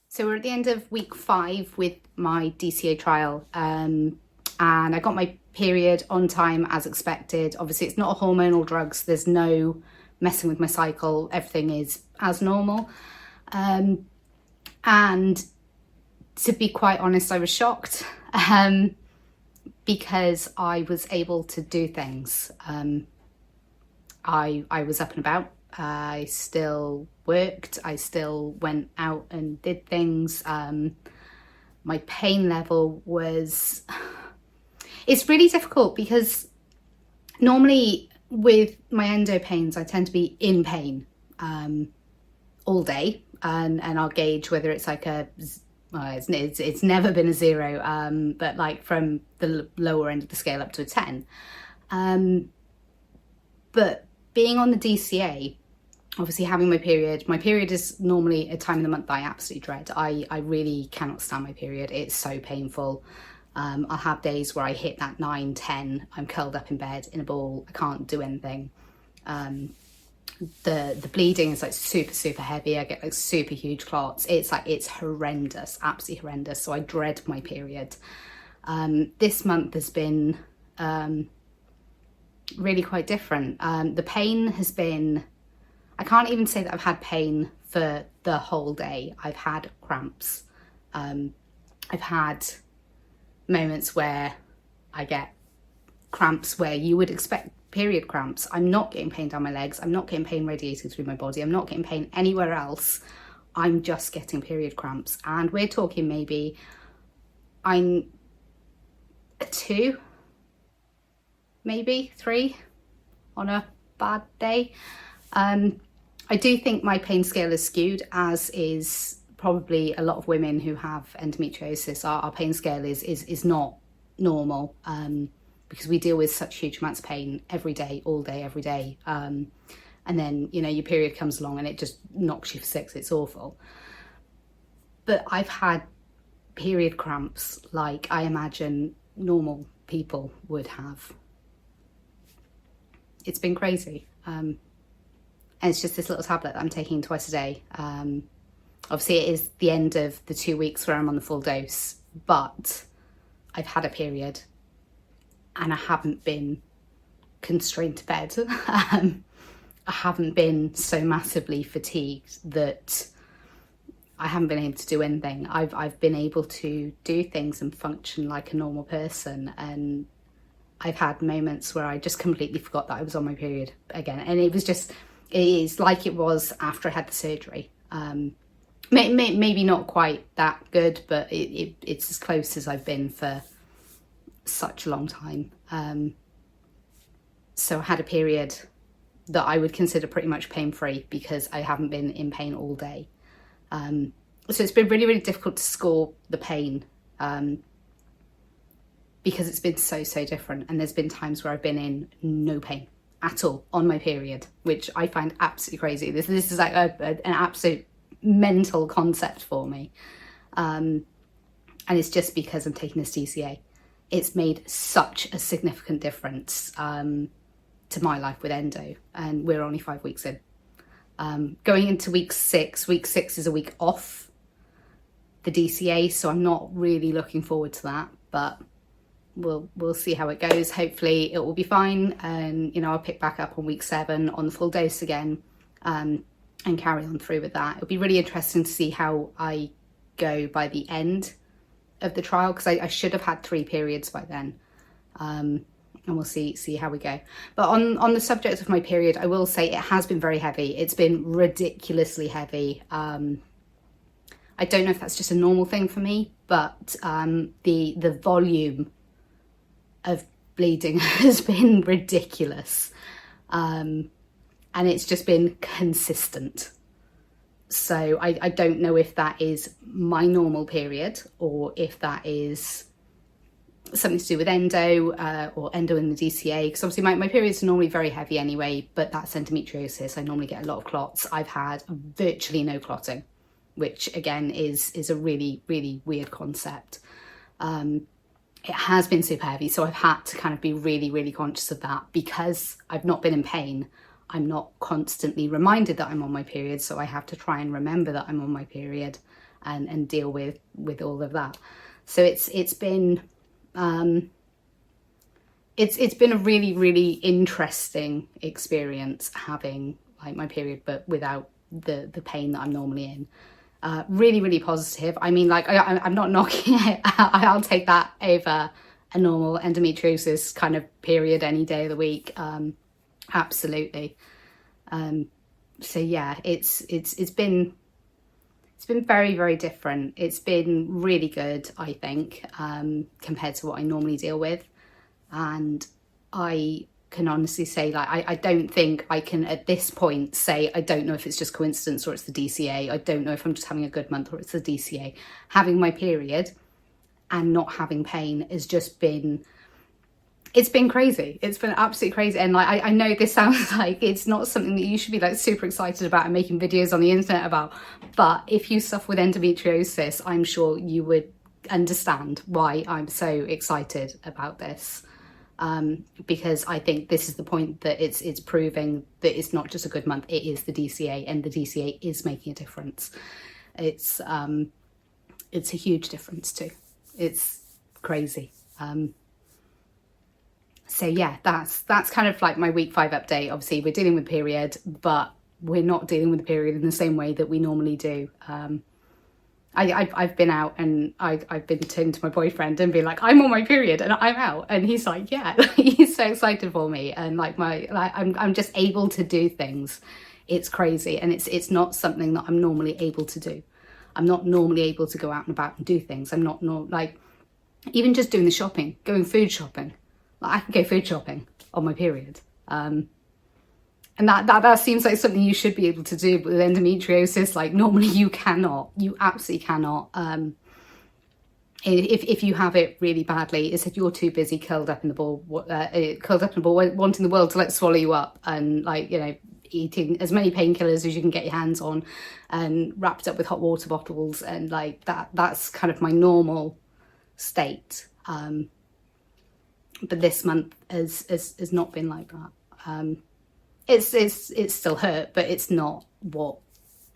So we're at the end of week 5 with my DCA trial, and I got my period on time as expected. Obviously it's not a hormonal drug, so there's no messing with my cycle, everything is as normal. And to be quite honest, I was shocked because I was able to do things. I was up and about. I still worked, I still went out and did things. My pain level was, it's really difficult because normally with my endo pains, I tend to be in pain all day, and I'll gauge whether it's like it's never been a 0, but like from the lower end of the scale up to a 10. But being on the DCA, obviously having my period is normally a time in the month that I absolutely dread. I really cannot stand my period. It's so painful. I'll have days where I hit that 9, 10, I'm curled up in bed in a ball, I can't do anything. The bleeding is like super heavy. I get like super huge clots. It's horrendous, absolutely horrendous. So I dread my period. This month has been really quite different. The pain has been, I can't even say that I've had pain for the whole day. I've had cramps. I've had moments where I get cramps where you would expect period cramps. I'm not getting pain down my legs. I'm not getting pain radiating through my body. I'm not getting pain anywhere else. I'm just getting period cramps. And we're talking maybe I'm a 2, maybe 3 on a bad day. I do think my pain scale is skewed, as is probably a lot of women who have endometriosis. Our pain scale is not normal, because we deal with such huge amounts of pain every day, all day, every day. And then, you know, your period comes along and it just knocks you for 6. It's awful. But I've had period cramps like I imagine normal people would have. It's been crazy. And it's just this little tablet that I'm taking twice a day. Obviously it is the end of the 2 weeks where I'm on the full dose, but I've had a period and I haven't been constrained to bed. I haven't been so massively fatigued that I haven't been able to do anything. I've been able to do things and function like a normal person, and I've had moments where I just completely forgot that I was on my period again. And it is like it was after I had the surgery. Maybe not quite that good, but it's as close as I've been for such a long time. So I had a period that I would consider pretty much pain-free because I haven't been in pain all day. So it's been really difficult to score the pain, because it's been so different. And there's been times where I've been in no pain at all on my period, which I find absolutely crazy. This is like an absolute mental concept for me. And it's just because I'm taking this DCA. It's made such a significant difference to my life with endo, and we're only 5 weeks in. Going into week 6 is a week off the DCA, so I'm not really looking forward to that, but we'll see how it goes. Hopefully it will be fine, and you know, I'll pick back up on week 7 on the full dose again, and carry on through with that. It'll be really interesting to see how I go by the end of the trial, because I should have had 3 periods by then, and we'll see how we go. But on the subject of my period, I will say it has been very heavy. It's been ridiculously heavy. I don't know if that's just a normal thing for me, but the volume of bleeding has been ridiculous, and it's just been consistent. So I don't know if that is my normal period or if that is something to do with endo, or endo in the DCA, because obviously my periods are normally very heavy anyway, but that's endometriosis. I normally get a lot of clots. I've had virtually no clotting, which again is a really weird concept. it has been super heavy. So I've had to kind of be really, really conscious of that. Because I've not been in pain, I'm not constantly reminded that I'm on my period. So I have to try and remember that I'm on my period and deal with all of that. So it's been it's been a really, really interesting experience having like my period, but without the pain that I'm normally in. Really, really positive. I mean, like, I'm not knocking it. I'll take that over a normal endometriosis kind of period any day of the week. Absolutely. So yeah, it's been very, very different. It's been really good, I think, compared to what I normally deal with. And I can honestly say, like, I don't think I can at this point say I don't know if it's just coincidence or it's the DCA. I don't know if I'm just having a good month or it's the DCA. Having my period and not having pain has just been, it's been crazy. It's been absolutely crazy. And like, I know this sounds like it's not something that you should be like super excited about and making videos on the internet about, but if you suffer with endometriosis, I'm sure you would understand why I'm so excited about this. Because I think this is the point that it's proving that it's not just a good month, it is the DCA, and the DCA is making a difference. It's a huge difference too. It's crazy. So yeah, that's kind of like my week 5 update. Obviously we're dealing with period, but we're not dealing with the period in the same way that we normally do. I've been out and I've been turning to my boyfriend and being like, I'm on my period and I'm out, and he's like, yeah. He's so excited for me, and like I'm just able to do things. It's crazy, and it's not something that I'm normally able to do. I'm not normally able to go out and about and do things. I'm not like even just doing the shopping, going food shopping. Like I can go food shopping on my period. And that seems like something you should be able to do, but with endometriosis, like normally you cannot. You absolutely cannot. If you have it really badly, it's if you're too busy curled up in the ball, wanting the world to like swallow you up, and like, you know, eating as many painkillers as you can get your hands on, and wrapped up with hot water bottles, and like that's kind of my normal state. But this month has not been like that. It's still hurt, but it's not what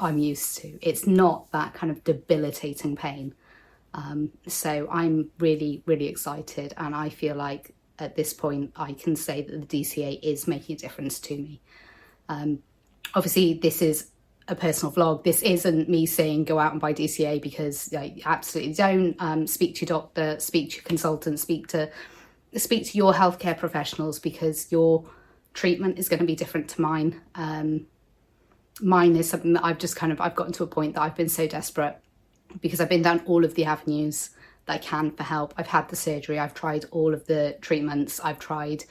I'm used to. It's not that kind of debilitating pain. So I'm really, really excited, and I feel like at this point I can say that the DCA is making a difference to me. Obviously this is a personal vlog. This isn't me saying go out and buy DCA, because like, absolutely don't. Speak to your doctor, speak to your consultant, speak to your healthcare professionals, because your treatment is going to be different to mine. Mine is something that I've gotten to a point that I've been so desperate, because I've been down all of the avenues that I can for help. I've had the surgery, I've tried all of the treatments, I've tried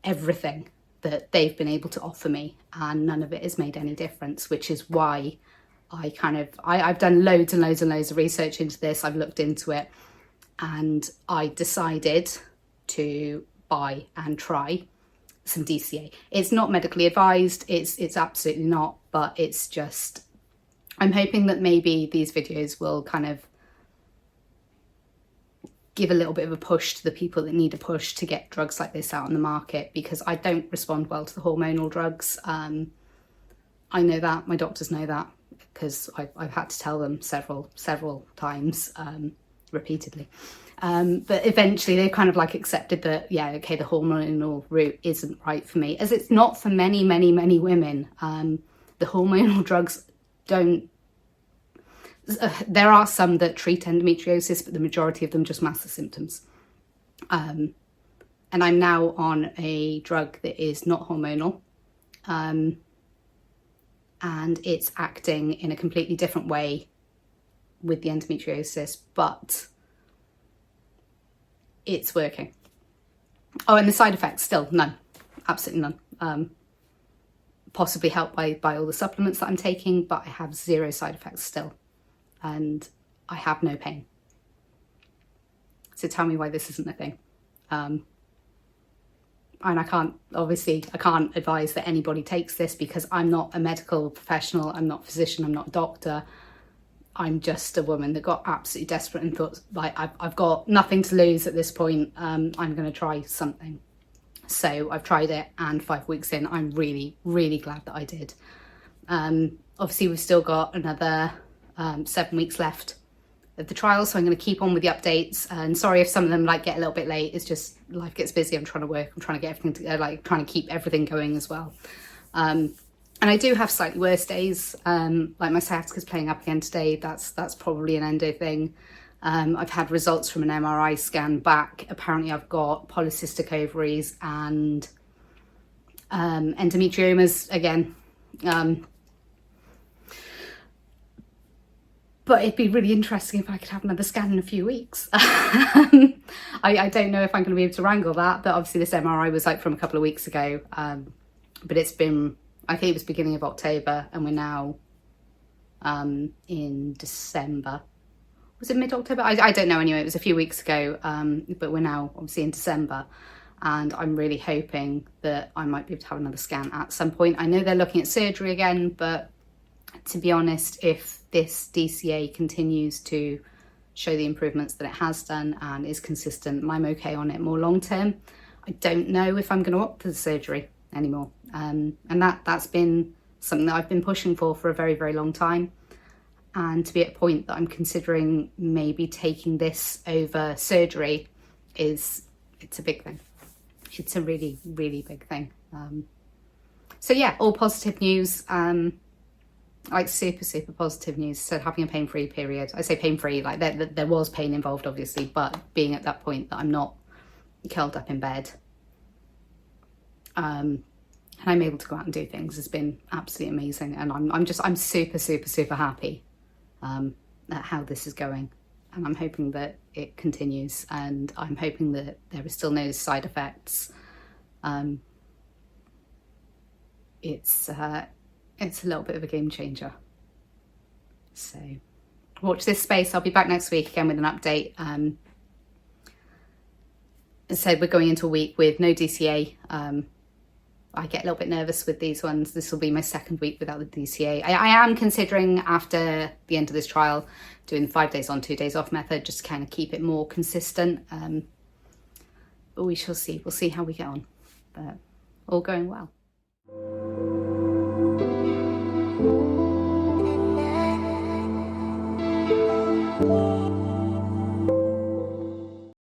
everything that they've been able to offer me, and none of it has made any difference, which is why I've done loads and loads and loads of research into this. I've looked into it, and I decided to buy and try some DCA. It's not medically advised, it's absolutely not, but it's just, I'm hoping that maybe these videos will kind of give a little bit of a push to the people that need a push to get drugs like this out on the market, because I don't respond well to the hormonal drugs. I know that, my doctors know that, because I've had to tell them several times, repeatedly. But eventually they kind of like accepted that, yeah, okay, the hormonal route isn't right for me, as it's not for many, many, many women. The hormonal drugs don't, there are some that treat endometriosis, but the majority of them just mask the symptoms. And I'm now on a drug that is not hormonal, and it's acting in a completely different way with the endometriosis, but it's working. Oh, and the side effects, still none, absolutely none. Possibly helped by all the supplements that I'm taking, but I have 0 side effects still, and I have no pain. So tell me why this isn't a thing. And I can't advise that anybody takes this, because I'm not a medical professional, I'm not a physician, I'm not a doctor. I'm just a woman that got absolutely desperate and thought, like, I've got nothing to lose at this point. I'm going to try something. So I've tried it, and 5 weeks in, I'm really, really glad that I did. Obviously, we've still got another 7 weeks left of the trial, so I'm going to keep on with the updates. And sorry if some of them like get a little bit late. It's just life gets busy. I'm trying to work. I'm trying to get everything together, like trying to keep everything going as well. And I do have slightly worse days. Like my sciatica's playing up again today. That's probably an endo thing. I've had results from an MRI scan back. Apparently I've got polycystic ovaries and endometriomas again. But it'd be really interesting if I could have another scan in a few weeks. I don't know if I'm going to be able to wrangle that, but obviously this MRI was like from a couple of weeks ago. But it's been, I think it was beginning of October, and we're now in December. Was it mid-October? I don't know anyway, it was a few weeks ago, but we're now obviously in December. And I'm really hoping that I might be able to have another scan at some point. I know they're looking at surgery again, but to be honest, if this DCA continues to show the improvements that it has done and is consistent, I'm okay on it more long term. I don't know if I'm going to opt for the surgery anymore. And that's been something that I've been pushing for a very, very long time. And to be at a point that I'm considering maybe taking this over surgery it's a big thing. It's a really, really big thing. So yeah, all positive news. Like super, super positive news. So having a pain-free period. I say pain-free, like there was pain involved obviously, but being at that point that I'm not curled up in bed. And I'm able to go out and do things has been absolutely amazing. And I'm super, super, super happy at how this is going. And I'm hoping that it continues, and I'm hoping that there are still no side effects. It's a little bit of a game changer. So watch this space. I'll be back next week again with an update. As I said, we're going into a week with no DCA. I get a little bit nervous with these ones. This will be my second week without the DCA. I am considering after the end of this trial doing 5 days on, 2 days off method, just to kind of keep it more consistent. But we shall see. We'll see how we get on. But all going well.